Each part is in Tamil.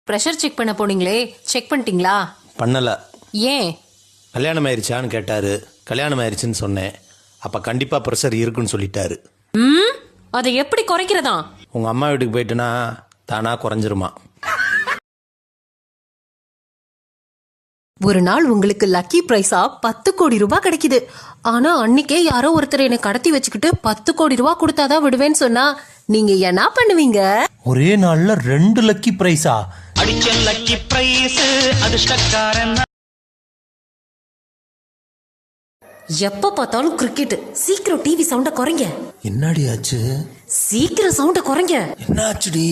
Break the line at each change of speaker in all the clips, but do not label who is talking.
பிரஷர் செக் பண்ண போனீங்களே, செக் பண்ணிட்டீங்களா?
பண்ணல.
ஏன்?
கல்யாணம் ஆயிடுச்சான்னு கேட்டாரு. கல்யாணம் ஆயிடுச்சுன்னு சொன்னேன். அப்ப கண்டிப்பா ப்ரெஷர் இருக்குன்னு சொல்லிட்டாரு.
அதை எப்படி குறைக்கிறதா?
உங்க அம்மா வீட்டுக்கு போயிட்டுனா தானா குறைஞ்சிருமா.
ஒரு நாள் உங்களுக்கு லக்கி பிரைஸா 10 கோடி ரூபாய் கிடைக்குது. ஆனா அன்னைக்கே யாரோ ஒருத்தர் என்னை கடத்தி வச்சுக்கிட்டு 10 கோடி ரூபாய் கொடுத்தாதான் விடுவேன்னு சொன்னா நீங்க என்ன பண்ணுவீங்க?
ஒரே நாள்ல 2 லக்கி பிரைஸா?
அடிச்ச லக்கி பிரைஸ் அதிர்ஷ்டக்காரன்.
எப்ப பார்த்தாலும் கிரிக்கெட். சீக்கிரம் டிவி சவுண்ட குறைங்க.
என்னடி ஆச்சு?
சீக்கிரம் சவுண்ட குறைங்க.
என்ன ஆச்சுடி?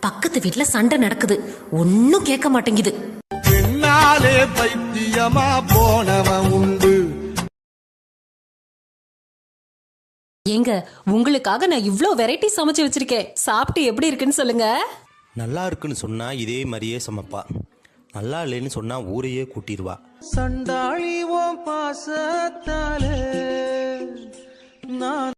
பக்கத்து வீட்ல சண்டை நடக்குது, ஒன்னும் கேட்க மாட்டேங்குது.
பின்னாலே பைத்தியமா போனவன் உண்டு.
ஏங்க, உங்களுக்காக நான் இவ்ளோ வெரைட்டி சமைச்சு வச்சிருக்கேன். சாப்பிட்டு எப்படி இருக்குன்னு சொல்லுங்க.
நல்லா இருக்குன்னு சொன்னா இதே மாதிரியே சமைப்பா. நல்லா இல்லைன்னு சொன்னா ஊரையே கூட்டிடுவா.
சண்டாளி ஓம் பாசத்தாலே நான்.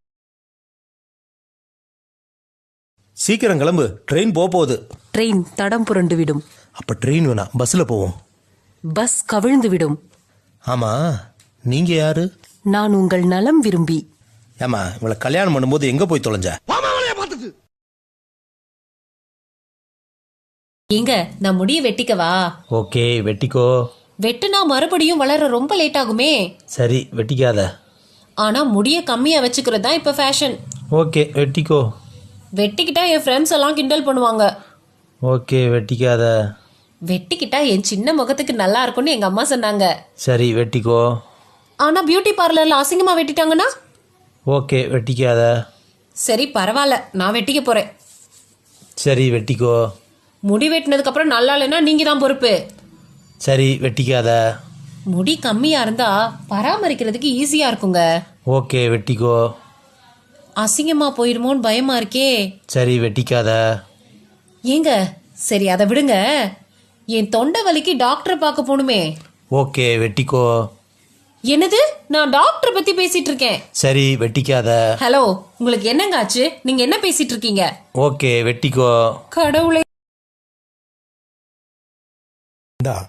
சீக்கிரம் கிளம்பு, ட்ரெயின் போகுது.
ட்ரெயின் தடம் புரண்டு விடும்.
அப்ப ட்ரெயின் வேணா, பஸ்ல போவோம்.
பஸ் கவிழ்ந்து விடும்.
ஆமா, நீங்க யாரு?
நான் உங்கள் நலம் விரும்பி.
ஏமா, இவளை கல்யாணம் பண்ணும்போது எங்க போய் தொலைஞ்ச?
ஏங்க, நான் முடிய வெட்டிக்கவா?
ஓகே, வெட்டிக்கோ.
வெட்டுனா மறுபடியும் வளர ரொம்ப லேட் ஆகுமே.
சரி, வெட்டிக்காத.
ஆனா முடிய கம்மியா வச்சுக்கிறது தான் இப்ப ஃபேஷன்.
ஓகே, வெட்டிக்கோ.
வெட்டிக்கிட்டா என் ஃப்ரெண்ட்ஸ் எல்லாம் கிண்டல் பண்ணுவாங்க.
ஓகே, வெட்டிக்காத.
வெட்டிக்கிட்டா என் சின்ன முகத்துக்கு நல்லா இருக்கும்னு எங்க அம்மா சொன்னாங்க.
சரி, வெட்டிக்கோ.
ஆனா பியூட்டி பார்லர்ல அசிங்கமா வெட்டிட்டாங்கன்னா?
ஓகே, வெட்டிக்காத.
சரி, பரவாயில்ல, நான் வெட்டிக்க போறேன்.
சரி, வெட்டிக்கோ.
முடி வெட்டினதுக்கு அப்புறம் நல்லா இல்லைன்னா நீங்க தான் பொறுப்பு.
சரி, வெட்டிக்காத.
முடி கம்மியா இருந்தா பராமரிக்கிறதுக்கு ஈஸியா இருக்குங்க.
ஓகே, வெட்டிக்கோ.
அசிங்கமா போயிடுமோன்னு பயமா இருக்கே.
சரி, வெட்டிக்காத.
ஏங்க, சரி அதை விடுங்க. என் தொண்டை வலிக்கு டாக்டரை பார்க்க போணுமே.
ஓகே, வெட்டிக்கோ.
என்னது? நான் டாக்டர் பத்தி பேசிட்டு இருக்கேன்.
சரி, வெட்டிக்காத.
ஹலோ, உங்களுக்கு என்னங்க ஆச்சு? நீங்க என்ன பேசிட்டு இருக்கீங்க?
ஓகே, வெட்டிக்கோ.
கடவுளே.
என்னது?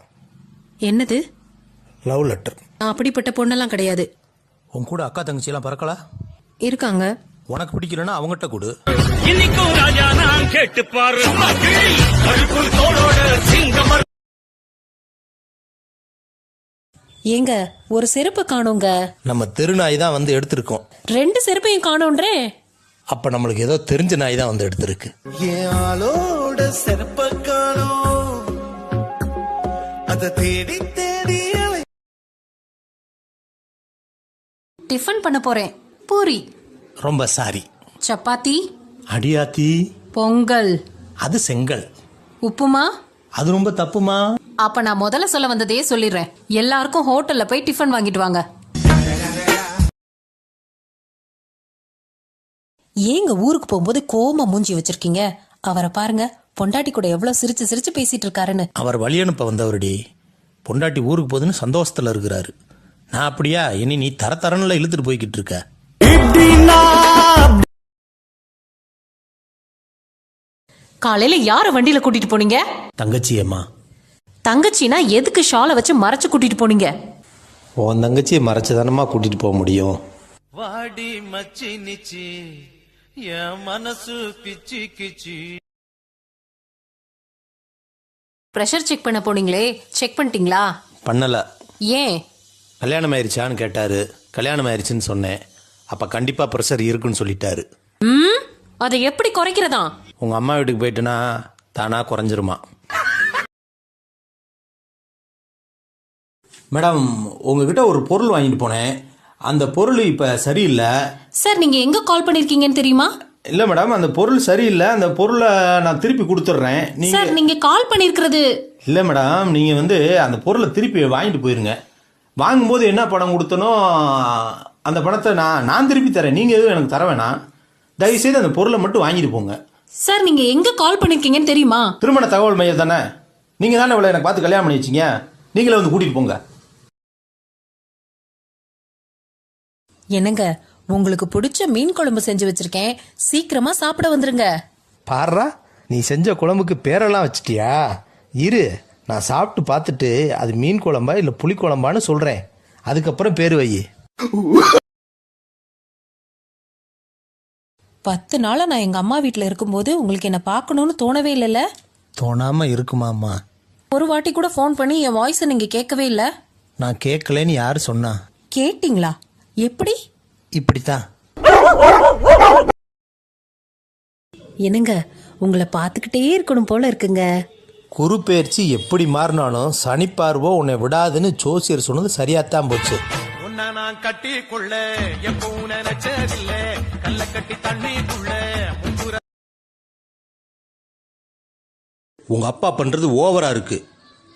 என்னது?
Love letter.
நான் அப்படிப்பட்ட பொண்ணெல்லாம் கிடையாது.
உன் கூட அக்கா தங்கச்சி எல்லாம் பறக்கல
இருக்காங்க.
உனக்கு பிடிக்கலன்னா அவங்ககிட்ட கொடு.
இன்னைக்கும் ராஜா நான் கேட்டு பாரு.
ஏங்க, ஒரு செருப்பு காணோங்க.
நம்ம தெரு நாய் தான் வந்து எடுத்திருக்கோம்.
2 செருப்பையும் காணோன்றே.
அப்ப நம்மளுக்கு ஏதோ தெரிஞ்ச நாய் தான் வந்து எடுத்திருக்கு.
என் ஆளோட செருப்ப காணோம், அதை தேடி தேடி
டிஃபன் பண்ண போறேன். பூரி.
ரொம்ப சாரி.
சப்பாத்தி.
அடியாத்தி.
பொங்கல்.
அது செங்கல்.
உப்புமா.
அது ரொம்ப தப்புமா.
அப்ப நான் முதல்ல சொல்ல வந்ததே சொல்லிடுறேன். எல்லாருக்கும் ஹோட்டல்ல போய் டிஃபன் வாங்கிட்டு வாங்க. ஏங்க ஊருக்கு போகும்போது கோமா மூஞ்சி வச்சிருக்கீங்க? அவரை பாருங்க, பொண்டாட்டி கூட எவ்வளவு சிரிச்சு சிரிச்சு பேசிட்டு இருக்காருன்னு.
அவர் வழி அனுப்ப வந்தவருடி. பொண்டாட்டி ஊருக்கு போகுதுன்னு சந்தோஷத்துல இருக்கிறாரு. நான் அப்படியா? இனி நீ தரத்தரன்ல இழுத்துட்டு போய்கிட்டு இருக்க.
காலையில யார வண்டியில கூட்டிட்டு போனீங்க?
தங்கச்சி அம்மா.
தங்கச்சினா எதுக்கு ஷாலை வச்சு மறைச்சு கூட்டிட்டு போனீங்க?
உன் தங்கச்சியை மறைச்சுதானமா கூட்டிட்டு போக முடியும்.
வாடி மச்சி நிச்சி என் மனசு கிச்சி கிச்சி.
பிரஷர் செக் பண்ண போனீங்களே, செக் பண்ணிட்டீங்களா?
பண்ணல.
ஏன்?
கல்யாணம் ஆயிடுச்சான்னு கேட்டாரு. கல்யாணம் ஆயிடுச்சுன்னு சொன்னேன். அப்ப கண்டிப்பா ப்ரெஷர் இருக்குன்னு சொல்லிட்டாரு.
அதை எப்படி குறைக்கிறதா?
உங்க அம்மா வீட்டுக்கு போயிட்டுனா தானா குறைஞ்சிருமா. மேடம், உங்ககிட்ட ஒரு பொருள் வாங்கிட்டு போனேன். அந்த பொருள் இப்ப சரியில்லை.
சார், நீங்க எங்க கால் பண்ணிருக்கீங்கன்னு தெரியுமா?
இல்ல மேடம், அந்த பொருள் சரியில்லை. அந்த பொருளை நான் திருப்பி கொடுத்துட்றேன்.
சார், நீங்க கால் பண்ணிருக்கிறது.
இல்ல மேடம், நீங்க அந்த பொருளை திருப்பி வாங்கிட்டு போயிருங்க. வாங்கும்போது என்ன பணம் கொடுத்தனோ அந்த பணத்தை நான் திருப்பி தரேன். நீங்க எதுவும் எனக்கு தர வேணாம். தயவுசெய்து அந்த பொருளை மட்டும் வாங்கிட்டு போங்க.
சார், நீங்க எங்க கால் பண்ணிருக்கீங்கன்னு தெரியுமா?
திருமண தகவல் மையம் தானே. நீங்க தானே இவ்வளவு எனக்கு பார்த்து கல்யாணம் பண்ணி வச்சீங்க. நீங்களே வந்து கூட்டிட்டு போங்க.
என்னங்க, உங்களுக்கு பிடிச்ச மீன் குழம்பு செஞ்சு வச்சிருக்கேன். சீக்கிரமா சாப்பிட வந்துருங்க.
பாருடா, நீ செஞ்ச குழம்புக்கு பேரெல்லாம் வச்சிட்டியா? இரு, நான் சாப்பிட்டு பார்த்துட்டு அது மீன் குழம்பா இல்லை புளி குழம்பான்னு சொல்கிறேன். அதுக்கப்புறம் பேர் வை.
10 நாளா நான் எங்க அம்மா வீட்ல இருக்கும்போது உங்களுக்கு என்ன பார்க்கணும்னு தோணவே இல்லைல்ல?
தோணாமல் இருக்குமாம்மா?
ஒரு வாட்டி கூட ஃபோன் பண்ணி என் வாய்ஸை நீங்க கேட்கவே இல்லை.
நான் கேட்கலன்னு யார் சொன்னா?
கேட்டிங்களா? எப்படி?
இப்படித்தான்.
என்னங்க, உங்களை பார்த்துக்கிட்டே இருக்கணும் போல இருக்குங்க.
குரு பெயர்ச்சி எப்படி மாறினாலும் சனிப்பார்வோ உன்னை விடாதுன்னு ஜோசியர் சொன்னது சரியாத்தான் போச்சு.
உன்னை நான் கட்டிக்குள்ள எப்பவும் நினைச்சதில்லை, கல்ல கட்டி தண்ணிக்குள்ள முங்குற.
உங்க அப்பா பண்றது ஓவரா இருக்கு.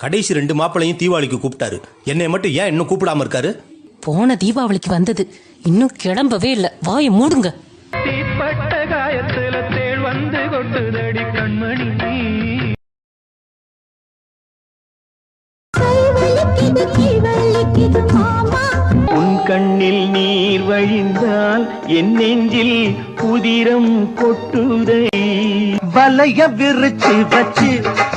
கடைசி 2 மாப்பிளையும் தீபாவளிக்கு கூப்பிட்டாரு, என்னை மட்டும் ஏன் இன்னும் கூப்பிடாம இருக்காரு?
போன தீபாவளிக்கு வந்தது, இன்னும் கிளம்பவே இல்லை. வாயை மூடுங்க.
தீப்பட்ட காயத்துல தேள் வந்து கொட்டுதடி கண்மணி. உன் கண்ணில் நீர் வழிந்தால் என் நெஞ்சில் புதிரம் கொட்டுதை. வலைய விரிச்சு வச்சு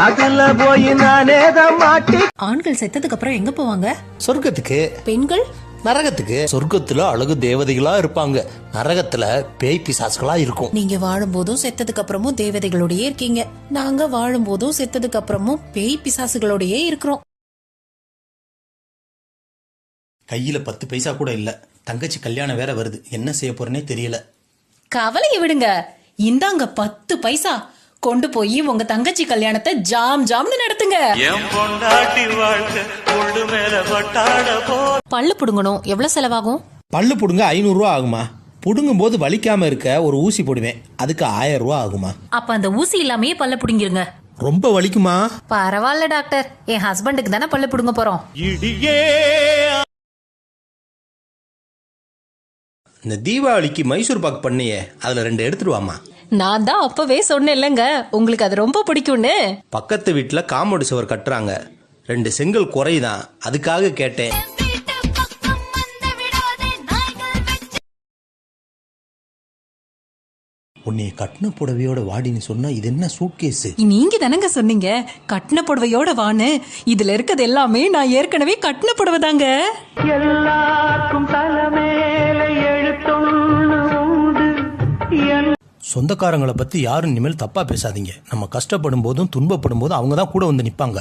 அதுல போய் நானேதான் மாட்டி.
ஆண்கள் செத்ததுக்கு அப்புறம் எங்க போவாங்க?
சொர்க்கத்துக்கு.
பெண்கள்
நரகத்துக்கு. சொர்க்கத்துல அழகு தேவதைகளா இருப்பாங்க, நரகத்துல பேய் பிசாசுகளா இருக்கும்.
நீங்க வாழும்போதும் செத்ததுக்கு அப்புறமும் தேவதைகளோடயே இருக்கீங்க, நாங்க வாழும்போதும் செத்ததுக்கு அப்புறமும் பேய் பிசாசுகளோடயே இருக்கிறோம்.
கையில 10 பைசா கூட இல்ல, தங்கச்சி கல்யாணம் வேற வருது, என்ன செய்ய போறேனே தெரியல.
கவலைய விடுங்க, இந்தாங்க 10 பைசா, கொண்டு போய் உங்க தங்கச்சி கல்யாணத்தை ஜாம் ஜாம்னு நடத்துங்க. பல்லு புடுங்கணும், எவ்வளவு செலவாகும்?
பல்லு புடுங்க 500 ரூபா ஆகுமா? புடுங்கும் போது வலிக்காம இருக்க ஒரு ஊசி போடுவேன், அதுக்கு 1000 ரூபா ஆகுமா?
அப்ப அந்த ஊசி இல்லாமயே பல்ல புடுங்கிருங்க.
ரொம்ப வலிக்குமா?
பரவாயில்ல டாக்டர், என் ஹஸ்பண்டுக்கு தானே பல்லு புடுங்க போறோம்.
இந்த தீபாவளிக்கு மைசூர் பாக் பண்ணியே, அதுல 2 எடுத்துட்டு வாமா.
நான் தான் அப்பவே சொன்னேன்லங்க, உங்களுக்கு அது ரொம்ப பிடிக்கும்னு.
பக்கத்து வீட்டுல காம்பவுண்ட் சுவர் கட்டுறாங்க, 2 செங்கல் குறைதான், அதுக்காக கேட்டேன். உன்னைய கட்டின புடவையோட வாடின்னு சொன்னா இது என்ன சூட்கேஸ்?
நீங்க தானங்க சொன்னீங்க கட்டின புடவையோட வான்னு. இதுல இருக்கிறது எல்லாமே நான் ஏற்கனவே கட்டின புடவை தாங்க.
எல்லாருக்கும் தலைமேல எழுத்தொன்னு உண்டு.
சொந்தக்காரங்களை பத்தி யாரும் இனிமேல் தப்பா பேசாதீங்க. நம்ம கஷ்டப்படும் போதும் துன்பப்படும் போதும் அவங்க தான் கூட வந்து நிப்பாங்க.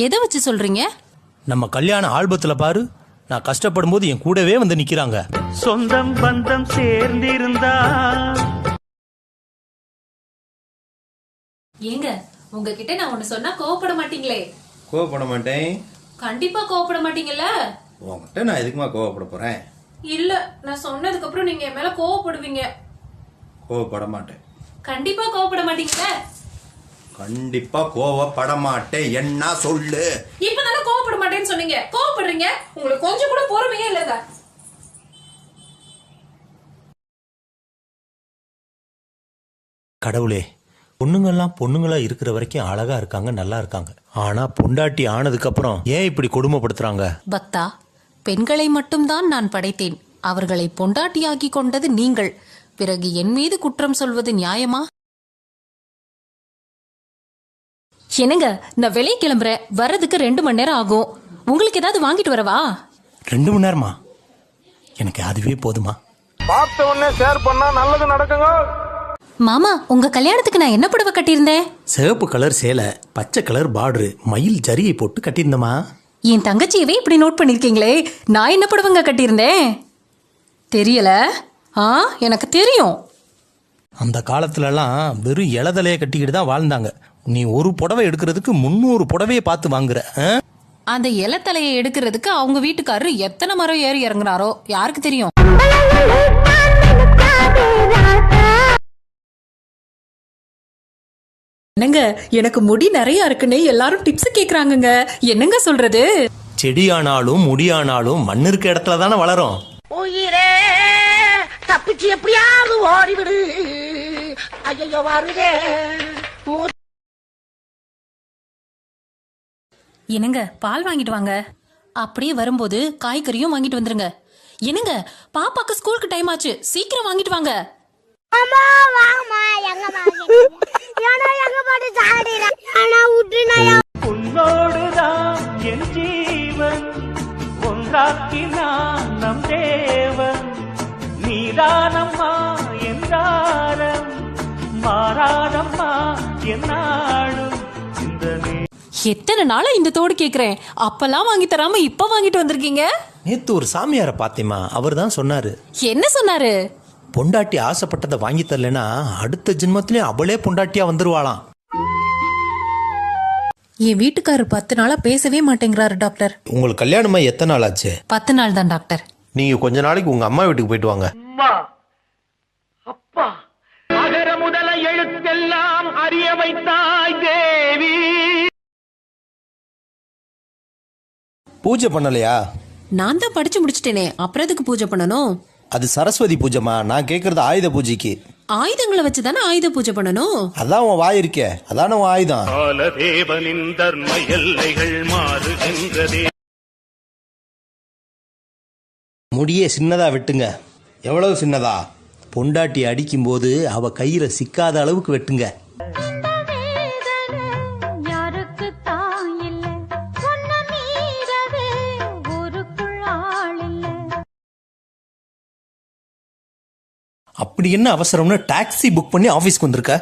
எதை வச்சு சொல்றீங்க?
நம்ம கல்யாண ஆல்பத்துல பாரு, நான் கஷ்டப்படும் போது என் கூடவே வந்து நிக்கிறாங்க.
சொந்தம் பந்தம் சேர்ந்திருந்தா.
ஏங்க, உங்ககிட்ட நான் ஒண்ணு சொன்னா கோவப்பட மாட்டீங்களே?
கோவப்பட மாட்டேன்.
கண்டிப்பா கோவப்பட மாட்டீங்கல்ல?
உங்ககிட்ட நான் எதுக்குமா கோவப்பட போறேன்?
இல்ல, நான் சொன்னதுக்கு அப்புறம் நீங்க என் மேல கோவப்படுவீங்க.
கோவப்பட மாட்டேன்.
கண்டிப்பா கோவப்பட மாட்டீங்கல்ல?
கண்டிப்பா கோவப்பட மாட்டேன். என்ன சொல்லு?
இப்பதானே கோவப்பட மாட்டேன்னு சொன்னீங்க, கோவப்படுறீங்க. உங்களுக்கு கொஞ்சம் கூட பொறுமையே இல்லங்க.
கடவுளே, பொண்ணுங்கெல்லாம் பொண்ணுங்களா இருக்கிற வரைக்கும் அழகா இருக்காங்க, நல்லா இருக்காங்க. ஆனா பொண்டாட்டி ஆனதுக்கு அப்புறம் ஏன் இப்படி கொடுமைப்படுத்துறாங்க?
பக்தா, பெண்களை மட்டும்தான் நான் படைத்தேன், அவர்களை பொண்டாட்டியாக்கி கொண்டது நீங்கள். பிறகு என் மீது குற்றம் சொல்வது நியாயமா? என்னங்க, நான் வெளியே கிளம்புறேன், வர்றதுக்கு 2 மணி நேரம் ஆகும். உங்களுக்கு ஏதாவது வாங்கிட்டு வரவா?
2 மணி நேரமா? எனக்கு அதுவே போதுமா?
பார்த்த உடனே ஷேர் பண்ணா நல்லது நடக்குங்க.
மாமா, உங்க கல்யாணத்துக்கு நான் என்ன புடவை கட்டியிருந்தேன்?
சிவப்பு கலர் சேலை, பச்சை கலர் பார்டரு, மயில் ஜரியை போட்டு கட்டியிருந்தமா.
என் தங்கச்சியவே இப்படி நோட் பண்ணிருக்கீங்களே, நான் என்ன புடவைங்க கட்டியிருந்தேன்? தெரியல? எனக்கு தெரியும்.
அந்த காலத்துலலாம் வெறும் இலதலையை கட்டிக்கிட்டு தான் வாழ்ந்தாங்க. நீ ஒரு புடவை எடுக்கிறதுக்கு 300 புடவையை பார்த்து வாங்குற.
அந்த இலத்தலையை எடுக்கிறதுக்கு அவங்க வீட்டுக்காரரு எத்தனை மரம் ஏறி இறங்குறாரோ யாருக்கு தெரியும்? என்னங்க, எனக்கு முடி நிறைய இருக்குன்னு எல்லாரும் டிப்ஸ் கேக்குறாங்கங்க, என்னங்க சொல்றது?
செடியானாலும் முடியானாலும் மண் இருக்க இடத்துல தானே வளரும்.
உயிரே தப்பிச்சு எப்படியாவது ஓடிவிடு. ஐயோ வருதே.
என்னங்க, பால் வாங்கிட்டு வாங்க. அப்படியே வரும்போது காய்கறியும் வாங்கிட்டு வந்துருங்க. என்னங்க, பாப்பாக்கு ஸ்கூலுக்கு டைம் ஆச்சு, சீக்கிரம் வாங்கிட்டு வாங்க.
அம்மா வாங்கம்மா, எங்க பாட்டு சாடிறேன். ஆனா விட்டுனா
என்னாலும் இந்த
எத்தனை நாளா இந்த தோடு கேக்குறேன், அப்பெல்லாம் வாங்கி தராம இப்ப வாங்கிட்டு வந்திருக்கீங்க.
நேத்து ஒரு சாமியாரை பார்த்தேமா, அவர் தான் சொன்னாரு.
என்ன சொன்னாரு?
பொண்டாட்டி ஆசைப்பட்டதை வாங்கி தரலனா அடுத்த ஜென்மத்திலே அவளே பொண்டாட்டியா வந்துருவாளாம்.
என் வீட்டுக்காரர் 10 நாளா பேசவே மாட்டேங்கிறாரு டாக்டர்.
உங்களுக்கு கல்யாணமா எத்தனை நாள் ஆச்சு?
10 நாள் தான் டாக்டர்.
நீங்க கொஞ்ச நாளைக்கு உங்க அம்மா வீட்டுக்கு போயிட்டு வாங்க.
அம்மா அப்பா அகர முதல எழுத்தெல்லாம் அறிய வைத்தாய் தேவி.
பூஜை பண்ணலையா?
நான் தான் படிச்சு முடிச்சிட்டேனே, அப்புறம் எதுக்கு பூஜை பண்ணணும்?
அது சரஸ்வதி பூஜைமா, நான் கேட்கறது ஆயுத பூஜைக்கு.
ஆயுதங்களை வச்சுதானே ஆயுத பூஜை பண்ணணும்.
அதான் உன் வாய் இருக்கே, அதான உன் ஆயுதம்.
காலதேவனின் தர்ம எல்லைகள் மாறுகின்றதே.
முடியே சின்னதா வெட்டுங்க. எவ்வளவு சின்னதா? பொண்டாட்டி அடிக்கும் போது அவ கையில சிக்காத அளவுக்கு வெட்டுங்க. அப்படி என்ன அவசரம்னு டாக்ஸி புக் பண்ணி ஆபீஸ்க்கு வந்திருக்க?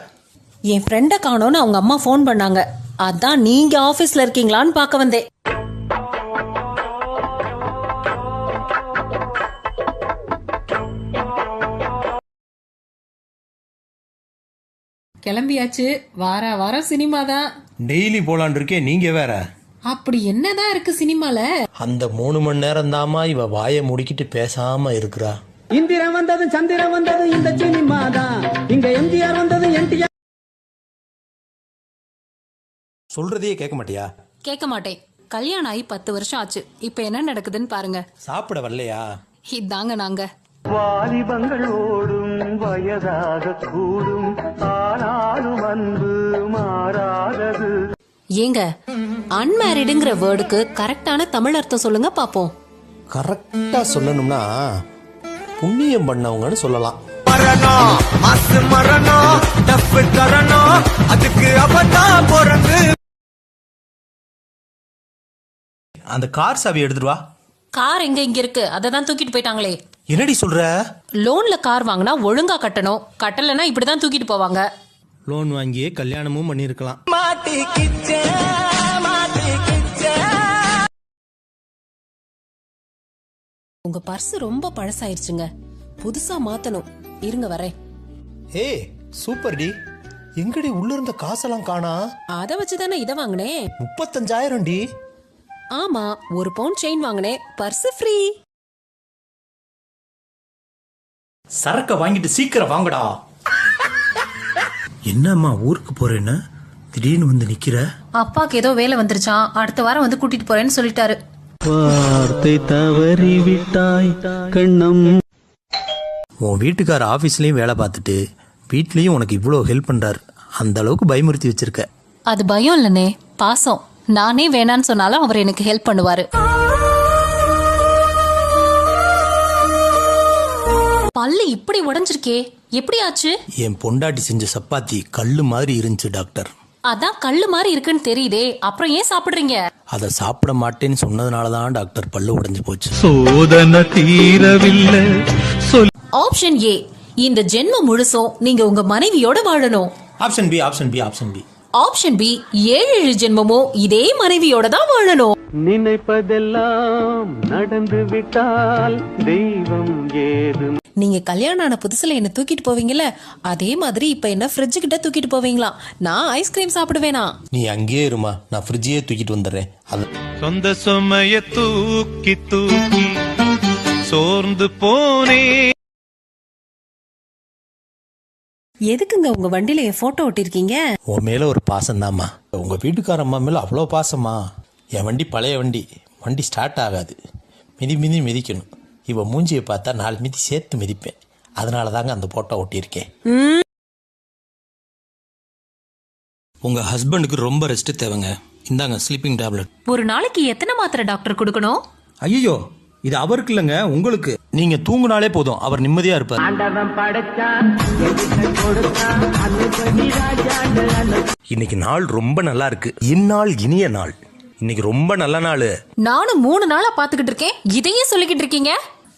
என் ஃப்ரெண்ட காணோன்னு அவங்க அம்மா ஃபோன் பண்ணாங்க, அதான் நீங்க ஆபீஸ்ல இருக்கீங்களான்னு பார்க்க வந்தேன். கிளம்பியாச்சு. வாரம் சினிமா தான்.
டெய்லி போலான் இருக்கேன், நீங்க வேற.
அப்படி என்னதான் இருக்கு சினிமால?
அந்த 3 மணி நேரம் தாமா இவ வாயை முடிக்கிட்டு பேசாம இருக்கிறா.
இந்திரன் வந்தது சந்திரன் வந்தது இந்த சினிமா தான், இங்க எம்ஜிஆர் வந்தது என்டிஆர்.
சொல்றதையே கேட்க மாட்டியா?
கேட்க மாட்டேன். கல்யாணம் ஆகி 10 வருஷம் ஆச்சு, இப்ப என்ன நடக்குதுன்னு பாருங்க.
சாப்பிட வரலையா?
இதாங்க நாங்க.
வாலிபங்கள் ஓடும் வயதாக கூடும், ஆனாலும் அன்பு மாறாதது.
ஏங்க, அன்மேரிடுங்கிற வேர்டுக்கு கரெக்டான தமிழ் அர்த்தம் சொல்லுங்க பாப்போம்.
கரெக்டா சொல்லணும்னா புண்ணியம் பண்ணவங்கன்னு சொல்லலாம். அந்த கார் சாவி எடுத்துட்டு வா.
கார் எங்க இங்க இருக்கு, அததான் தூக்கிட்டு போயிட்டாங்களே.
என்னடி சொல்ற?
லோன்ல கார் வாங்கினா ஒழுங்கா கட்டணும், கட்டலன்னா இப்படிதான் தூக்கிட்டு போவாங்க.
லோன் வாங்கியே கல்யாணமும் பண்ணிருக்கலாம்.
உங்க பர்ஸ் ரொம்ப பழசாயிருச்சுங்க, புதுசா மாத்தணும். இருங்க வரேன்.
ஏய் சூப்பர் டி, எங்கடி உள்ள இருந்த காசெல்லாம் காணா?
அத வச்சுதானே இத வாங்கினேன்.
35,000 டி.
ஆமா, 1 பவுண்ட் செயின் வாங்கினேன், பர்ஸ் ஃப்ரீ.
சரக்க வாங்கிட்டு சீக்கிரம் வாங்கடா. என்னம்மா ஊருக்கு போறேன்னு திடீர்னு வந்து நிக்கிற?
அப்பாக்கு ஏதோ வேலை வந்துருச்சான், அடுத்த வாரம் வந்து கூட்டிட்டு போறேன்னு சொல்லிட்டாரு.
வார்த்தை தவறி விட்டாய் கண்ணம்.
உன் வீட்டுக்கார ஆபீஸ்லயும் வேலை பார்த்துட்டு வீட்லயும் உனக்கு இவ்வளோ ஹெல்ப் பண்றாரு, அந்த அளவுக்கு பயமுறுத்தி வச்சிருக்க.
அது பயம் இல்லனே, பாசம். நானே வேணான்னு சொன்னாலும் அவர் எனக்கு ஹெல்ப் பண்ணுவாரு. பல்லு இப்படி உடைஞ்சிருக்கே, எப்படி ஆச்சு?
என் பொண்டாட்டி செஞ்ச சப்பாத்தி கல்லு மாதிரி இருந்துச்சு டாக்டர்.
அதான் கல்லு மாதிரி இருக்குன்னு தெரியுதே, அப்புறம் ஏன் சாப்பிடுறீங்க?
அதை சாப்பிட மாட்டேன்னு சொன்னதுனாலதான் டாக்டர் பல்லு உடைஞ்சு போச்சு.
சோதனை தீரவில்லை.
ஆப்ஷன் ஏ, இந்த ஜென்மம் முழுசும் நீங்க உங்க மனைவியோட வாழணும்.
Option B, option B, option B.
Option B, 7 ஜென்மமும் இதே மனைவியோட தான் வாழணும்.
நினைப்பதெல்லாம் நடந்து விட்டால் தெய்வம் ஏது.
நீங்க கல்யாணம் ஆன புதுசுல என்ன தூக்கிட்டு போவீங்கல்ல, அதே மாதிரி இப்ப என்ன ஃப்ரிட்ஜ் கிட்ட தூக்கிட்டு போவீங்களாம். நான் ஐஸ்கிரீம் சாப்பிடுவேனா?
நீ அங்கேயே இருமா, நான் ஃப்ரிட்ஜையே தூக்கிட்டு வந்துடுறேன்.
சொந்த சுமைய தூக்கி தூக்கி சோர்ந்து போனே.
எதுக்குங்க உங்க வண்டியில என் போட்டோ ஒட்டிருக்கீங்க?
உன் மேல ஒரு பாசம் தாம்மா. உங்க வீட்டுக்கார அம்மா மேல அவ்வளோ பாசமா. என் வண்டி பழைய வண்டி ஸ்டார்ட் ஆகாது, மிதி மிதிக்கணும். இவ மூஞ்சியை பார்த்தா 4 மிதி சேர்த்து மிதிப்பேன், அதனால தாங்க அந்த போட்டோ ஒட்டியிருக்கேன். உங்க ஹஸ்பண்டுக்கு ரொம்ப ரெஸ்ட் தேவைங்க, இந்தாங்க ஸ்லீப்பிங் டேப்லெட்.
ஒரு நாளைக்கு எத்தனை மாத்திரை டாக்டர் கொடுக்கணும்?
ஐயோ, இது அவருக்கு இல்லைங்க, உங்களுக்கு. நீங்க தூங்குனாலே போதும், அவர் நிம்மதியா இருப்பார். இன்னைக்கு நாள் ரொம்ப நல்லா இருக்கு. இந்நாள் இனிய நாள். இன்னைக்கு ரொம்ப நல்ல நாள்.
நானும் 3 நாளா பாத்துக்கிட்டு இருக்கேன், இதையே சொல்லிக்கிட்டு இருக்கீங்க.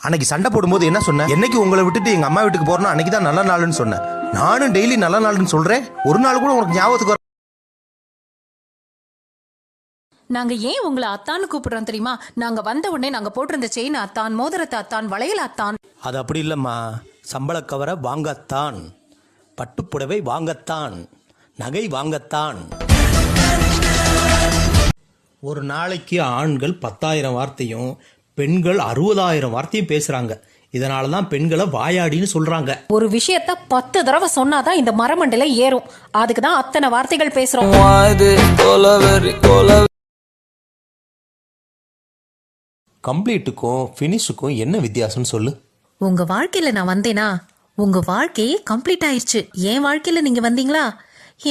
அன்னைக்கு சண்டை போடும்போது என்ன சொன்னேன்? என்னைக்கு உங்களை விட்டுட்டு எங்க அம்மா வீட்டுக்கு போறேனோ அன்னைக்கு தான் நல்ல நாள்னு சொன்னேன். நானும் டெய்லி நல்ல நாள்னு சொல்றேன். ஒரு நாள் கூட உனக்கு ஞாபகத்துக்கு வர.
நாங்க ஏன் உங்களை அத்தான்னு கூப்பிடுறோம் தெரியுமா? நாங்க வந்த உடனே நாங்க போட்டிருந்த செயின் அத்தான், மோதிரத்தை அத்தான், வளையல் அத்தான்.
அது அப்படி இல்லம்மா. சம்பள கவரை வாங்கத்தான், பட்டுப்புடவை வாங்கத்தான், நகை வாங்கத்தான். ஒரு நாளைக்கு ஆண்கள் 10,000 வார்த்தையும் பெண்கள் 60,000 வார்த்தையும் பேசுறாங்க. இதனாலதான் பெண்களை வாயாடின்னு சொல்றாங்க.
ஒரு விஷயத்த 10 தடவை சொன்னாதான் இந்த மரமண்டையில ஏறும். அதுக்கு தான் அத்தனை வார்த்தைகள் பேசுறோம்.
கம்ப்ளீட்டுக்கும் ஃபினிஷுக்கும் என்ன வித்தியாசம்னு சொல்லு.
உங்க வாழ்க்கையில நான் வந்தேனா உங்க வாழ்க்கையே கம்ப்ளீட் ஆயிருச்சு. என் வாழ்க்கையில நீங்க வந்தீங்களா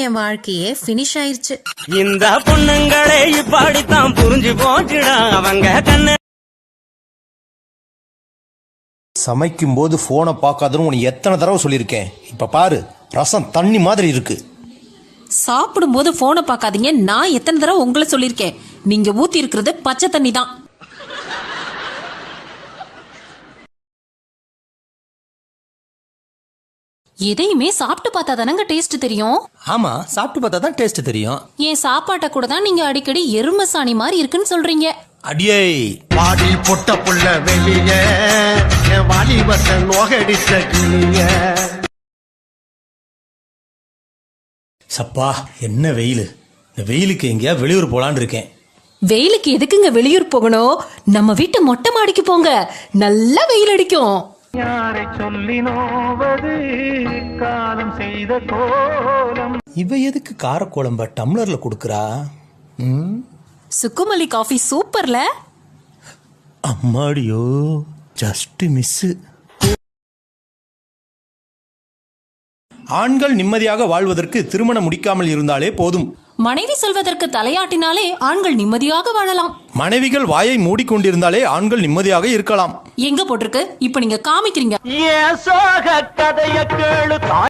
என் வாழ்க்கையே பினிஷ் ஆயிருச்சு.
இந்த பொண்ணுங்களே இப்படித்தான் புரிஞ்சு போச்சுடா அவங்க கண்ணு.
சமைக்கும் போது போனை பார்க்காதுன்னு உனக்கு எத்தனை தடவை சொல்லியிருக்கேன். இப்ப பாரு, ரசம் தண்ணி மாதிரி இருக்கு.
சாப்பிடும் போது போனை பார்க்காதீங்க நான் எத்தனை தடவை உங்களை சொல்லியிருக்கேன். நீங்க ஊத்தி இருக்கிறது பச்சை தண்ணி தான். எதையுமே சாப்பிட்டு பார்த்தா தானங்க டேஸ்ட் தெரியும்.
ஆமா, சாப்பிட்டு பார்த்தா தான் டேஸ்ட் தெரியும்.
என் சாப்பாட்டை கூட தான் நீங்க அடிக்கடி எருமசாணி மாதிரி இருக்குன்னு சொல்றீங்க.
அடியே
வாடி பொட்ட புள்ள வெளிய வாடி வச நோகடிச்ச கிளிய.
சப்பா என்ன வெயில். இந்த வெயிலுக்கு எங்கேயா வெளியூர் போலான்னு இருக்கேன்.
வெயிலுக்கு எதுக்குங்க வெளியூர் போகணும்? நம்ம வீட்டு மொட்டை மாடிக்கு போங்க, நல்ல வெயில் அடிக்கும்.
யாரை சொல்லி நோவது காலம் செய்த கோலம்.
இவ எதுக்கு காரக்குழம்ப டம்ளர்ல குடுக்கறா?
சுக்குமல்லி காஃபி சூப்பர்ல.
அம்மாடியோ, ஜஸ்ட் மிஸ். ஆண்கள் நிம்மதியாக வாழ்வதற்கு திருமணம் முடிக்காமல் இருந்தாலே போதும்.
மனைவி சொல்வதற்கு தலையாட்டினாலே ஆண்கள் நிம்மதியாக வாழலாம்.
மனைவிகள் வாயை மூடிக்கொண்டிருந்தாலே ஆண்கள் நிம்மதியாக இருக்கலாம்.
எங்க போட்டிருக்கு? இப்ப நீங்க காமிக்கிறீங்க.
ஏன் சோக கதைய கேளு.